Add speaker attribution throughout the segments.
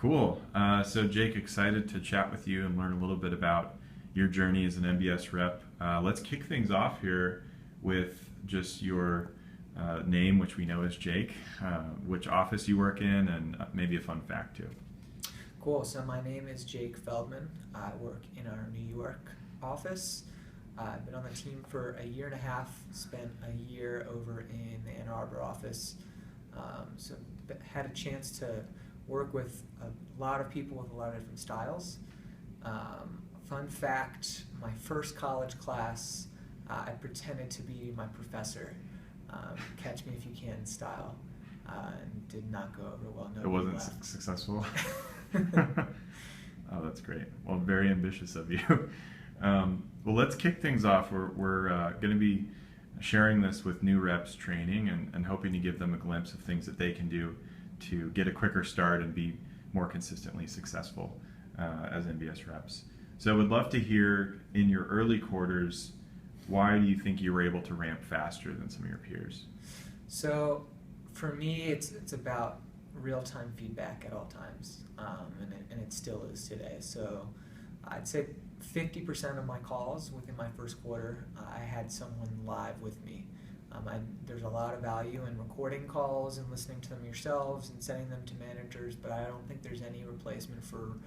Speaker 1: Cool. So Jake, excited to chat with you and learn a little bit about your journey as an NBS rep. Let's kick things off here with just your name, which we know is Jake, which office you work in, and maybe a fun fact too.
Speaker 2: Cool. So my name is Jake Feldman. I work in our New York office. I've been on the team for a year and a half, spent a year over in the Ann Arbor office. So had a chance to work with a lot of people with a lot of different styles. Fun fact, my first college class, I pretended to be my professor, catch me if you can style, and did not go over well.
Speaker 1: It wasn't successful? Oh, that's great. Well, very ambitious of you. Well, let's kick things off. We're going to be sharing this with new reps training and hoping to give them a glimpse of things that they can do to get a quicker start and be more consistently successful as NBS reps. So I would love to hear, in your early quarters, why do you think you were able to ramp faster than some of your peers?
Speaker 2: So for me, it's about real-time feedback at all times, and it still is today. So I'd say 50% of my calls within my first quarter, I had someone live with me. There's a lot of value in recording calls and listening to them yourselves and sending them to managers, but I don't think there's any replacement for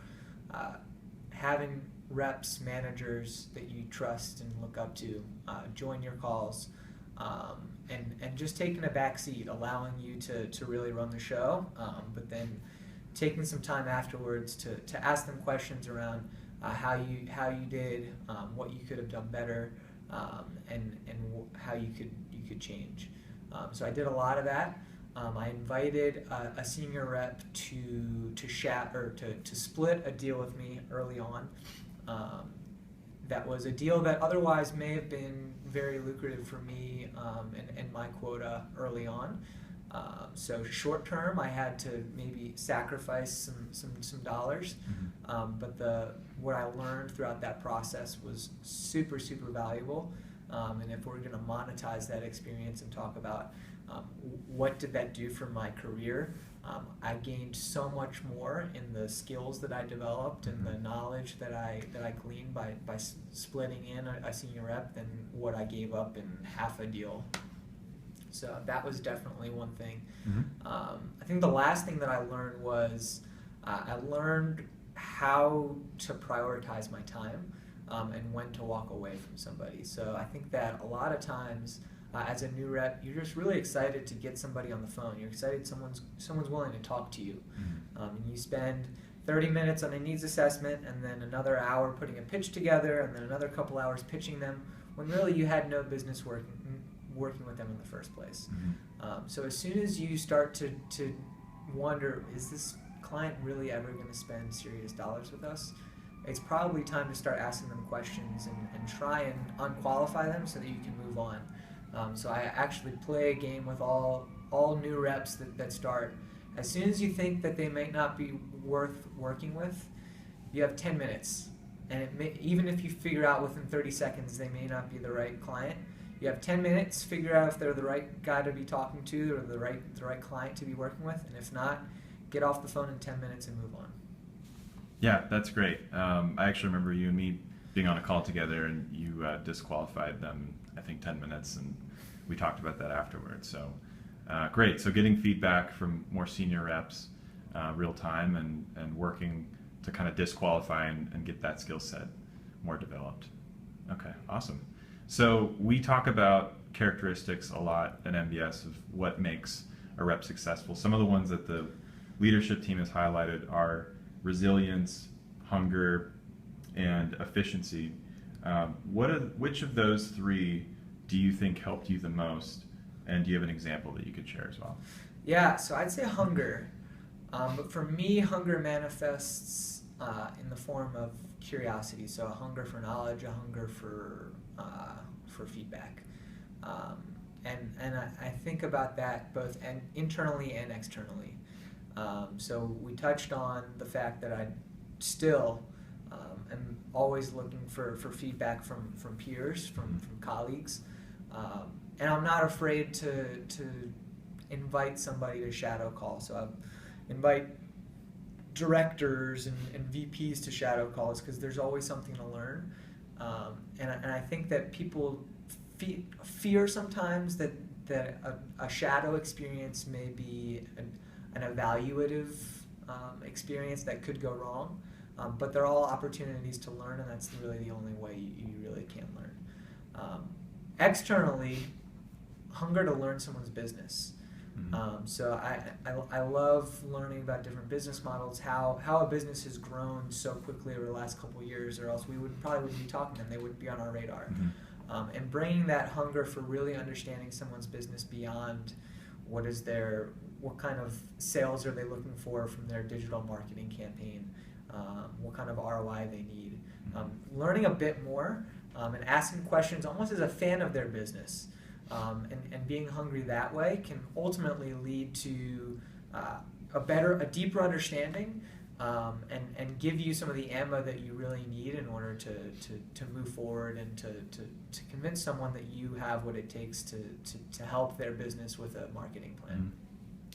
Speaker 2: having reps, managers that you trust and look up to join your calls, and just taking a back seat, allowing you to really run the show, but then taking some time afterwards to ask them questions around how you did, what you could have done better, and how you could change. So I did a lot of that. I invited a senior rep to split a deal with me early on. That was a deal that otherwise may have been very lucrative for me and my quota early on. So short term, I had to maybe sacrifice some dollars, but what I learned throughout that process was super valuable. And if we're going to monetize that experience and talk about what did that do for my career, I gained so much more in the skills that I developed and the knowledge that I gleaned by splitting in a senior rep than what I gave up in half a deal. So that was definitely one thing. I think the last thing that I learned was I learned how to prioritize my time and when to walk away from somebody. So I think that a lot of times as a new rep, you're just really excited to get somebody on the phone. You're excited someone's willing to talk to you. And you spend 30 minutes on a needs assessment and then another hour putting a pitch together and then another couple hours pitching them when really you had no business working with them in the first place. So as soon as you start to wonder, is this client really ever going to spend serious dollars with us? It's probably time to start asking them questions and try and unqualify them so that you can move on. So I actually play a game with all new reps that start. As soon as you think that they may not be worth working with, you have 10 minutes. And even if you figure out within 30 seconds they may not be the right client, you have 10 minutes, figure out if they're the right guy to be talking to or the right client to be working with, and if not, get off the phone in 10 minutes and move on.
Speaker 1: Yeah, that's great. I actually remember you and me being on a call together, and you disqualified them, I think, 10 minutes, and we talked about that afterwards. So great. So getting feedback from more senior reps real time and working to kind of disqualify and get that skill set more developed. Okay, awesome. So we talk about characteristics a lot at NBS of what makes a rep successful. Some of the ones that the leadership team has highlighted are resilience, hunger, and efficiency. Which of those three do you think helped you the most? And do you have an example that you could share as well?
Speaker 2: Yeah, so I'd say hunger. But for me, hunger manifests in the form of curiosity. So a hunger for knowledge, a hunger for feedback. And I think about that both internally and externally. So we touched on the fact that I still am always looking for feedback from peers, from colleagues. And I'm not afraid to invite somebody to shadow call. So I invite directors and VPs to shadow calls because there's always something to learn. And I think that people fear sometimes that a shadow experience may be an evaluative experience that could go wrong. But they're all opportunities to learn, and that's really the only way you really can learn. Externally, hunger to learn someone's business. So I love learning about different business models, how a business has grown so quickly over the last couple of years, or else we probably wouldn't be talking to them. They wouldn't be on our radar. And bringing that hunger for really understanding someone's business beyond what kind of sales are they looking for from their digital marketing campaign, what kind of ROI they need. Learning a bit more and asking questions almost as a fan of their business. And being hungry that way can ultimately lead to a deeper understanding and give you some of the ammo that you really need in order to move forward and to convince someone that you have what it takes to help their business with a marketing plan.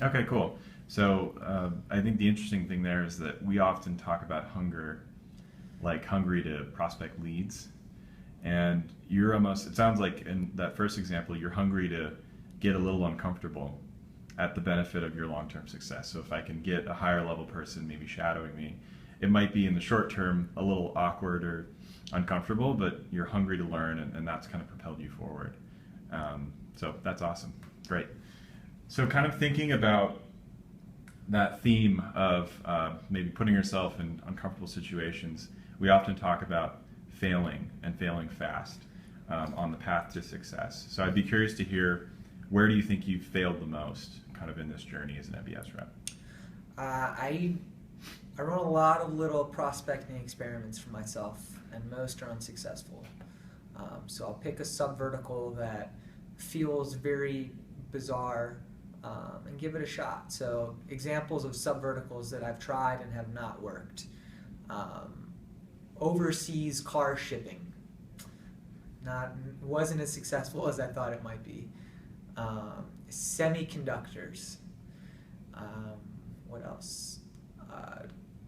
Speaker 1: Okay, cool. So I think the interesting thing there is that we often talk about hunger like hungry to prospect leads. And you're almost, it sounds like in that first example, you're hungry to get a little uncomfortable at the benefit of your long-term success. So if I can get a higher level person maybe shadowing me, it might be in the short term a little awkward or uncomfortable, but you're hungry to learn, and that's kind of propelled you forward. So that's awesome. Great. So kind of thinking about that theme of maybe putting yourself in uncomfortable situations, we often talk about failing and failing fast on the path to success. So I'd be curious to hear, where do you think you've failed the most kind of in this journey as an NBS rep?
Speaker 2: I run a lot of little prospecting experiments for myself, and most are unsuccessful. So I'll pick a subvertical that feels very bizarre and give it a shot. So examples of subverticals that I've tried and have not worked. Overseas car shipping. Wasn't as successful as I thought it might be. Semiconductors. What else?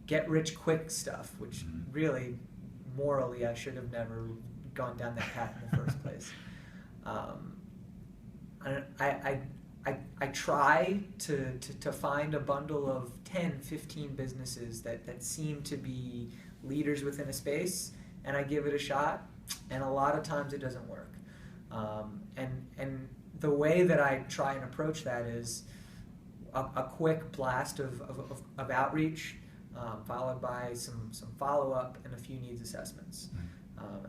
Speaker 2: Get rich quick stuff, which really, morally, I should have never gone down that path in the first place. I try to find a bundle of 10, 15 businesses that seem to be leaders within a space, and I give it a shot, and a lot of times it doesn't work. And the way that I try and approach that is a quick blast of outreach, followed by some follow-up and a few needs assessments.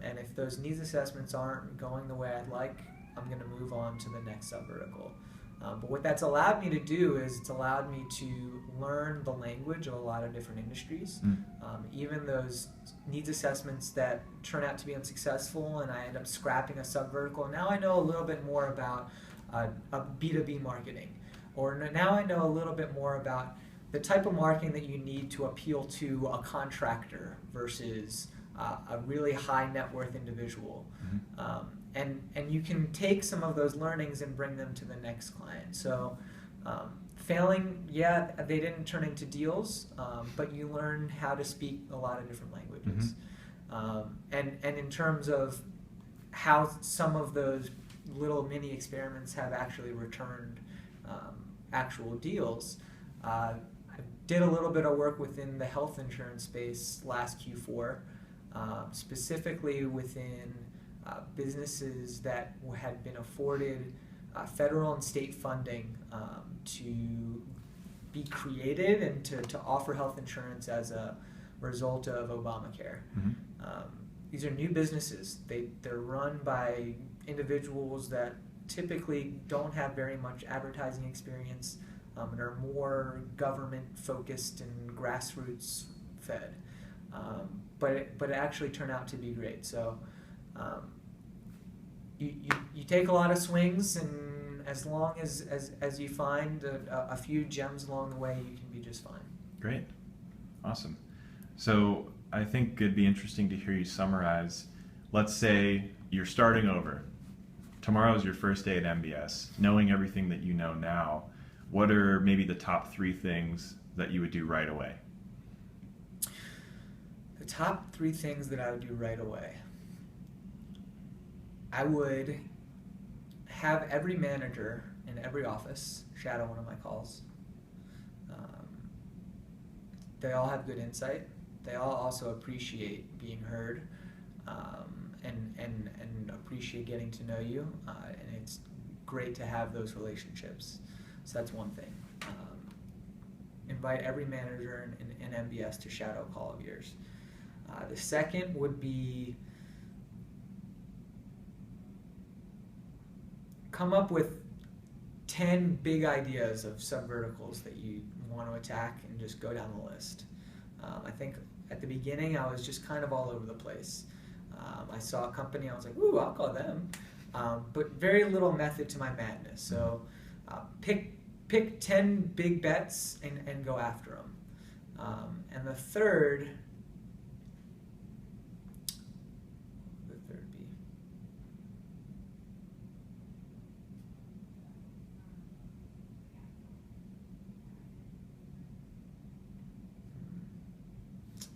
Speaker 2: And if those needs assessments aren't going the way I'd like, I'm going to move on to the next subvertical. But what that's allowed me to do is it's allowed me to learn the language of a lot of different industries. Even those needs assessments that turn out to be unsuccessful and I end up scrapping a subvertical, now I know a little bit more about a B2B marketing. Or now I know a little bit more about the type of marketing that you need to appeal to a contractor versus a really high net worth individual. And you can take some of those learnings and bring them to the next client. So failing, yeah, they didn't turn into deals, but you learn how to speak a lot of different languages. And in terms of how some of those little mini experiments have actually returned actual deals, I did a little bit of work within the health insurance space last Q4, specifically within businesses that had been afforded federal and state funding to be created and to offer health insurance as a result of Obamacare. These are new businesses. They're run by individuals that typically don't have very much advertising experience and are more government focused and grassroots fed. But it actually turned out to be great. So you take a lot of swings, and as long as you find a few gems along the way, you can be just fine.
Speaker 1: Great. Awesome. So I think it'd be interesting to hear you summarize. Let's say you're starting over. Tomorrow is your first day at NBS. Knowing everything that you know now, what are maybe the top 3 things that you would do right away?
Speaker 2: The top 3 things that I would do right away. I would have every manager in every office shadow one of my calls. They all have good insight. They all also appreciate being heard, and appreciate getting to know you. And it's great to have those relationships. So that's one thing. Invite every manager in NBS to shadow a call of yours. The second would be come up with 10 big ideas of subverticals that you want to attack and just go down the list. I think at the beginning I was just kind of all over the place. I saw a company, I was like, ooh, I'll call them. But very little method to my madness. So pick 10 big bets and go after them. And the third be?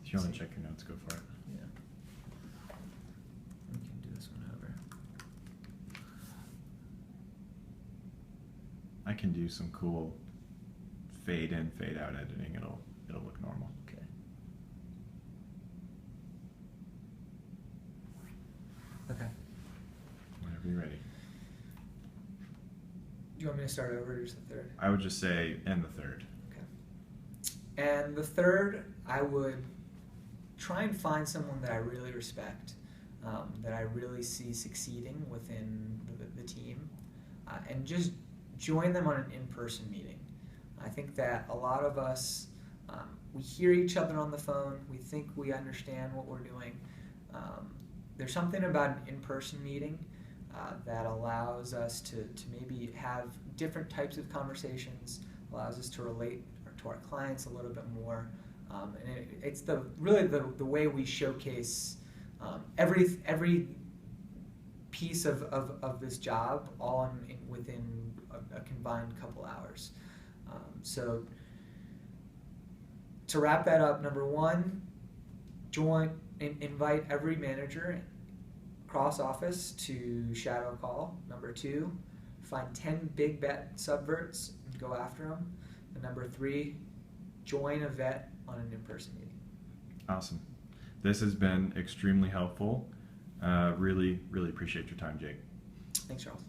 Speaker 1: If you want to check your notes, go for it.
Speaker 2: Yeah. We can do this one over.
Speaker 1: I can do some cool fade in, fade out editing. It'll look normal.
Speaker 2: Okay. Okay.
Speaker 1: Whenever you're ready.
Speaker 2: Do you want me to start over or just the third?
Speaker 1: I would just say, and the third.
Speaker 2: Okay. And the third, I would try and find someone that I really respect, that I really see succeeding within the team, and just join them on an in-person meeting. I think that a lot of us, we hear each other on the phone, we think we understand what we're doing. There's something about an in-person meeting that allows us to maybe have different types of conversations, allows us to relate to our clients a little bit more. And it's really the way we showcase every piece of this job all within a combined couple hours. So to wrap that up, number 1, invite every manager cross office to shadow call. Number 2, find 10 big bet subverts and go after them. And number 3, join a vet on an in-person meeting.
Speaker 1: Awesome. This has been extremely helpful. Really, really appreciate your time, Jake.
Speaker 2: Thanks, Charles.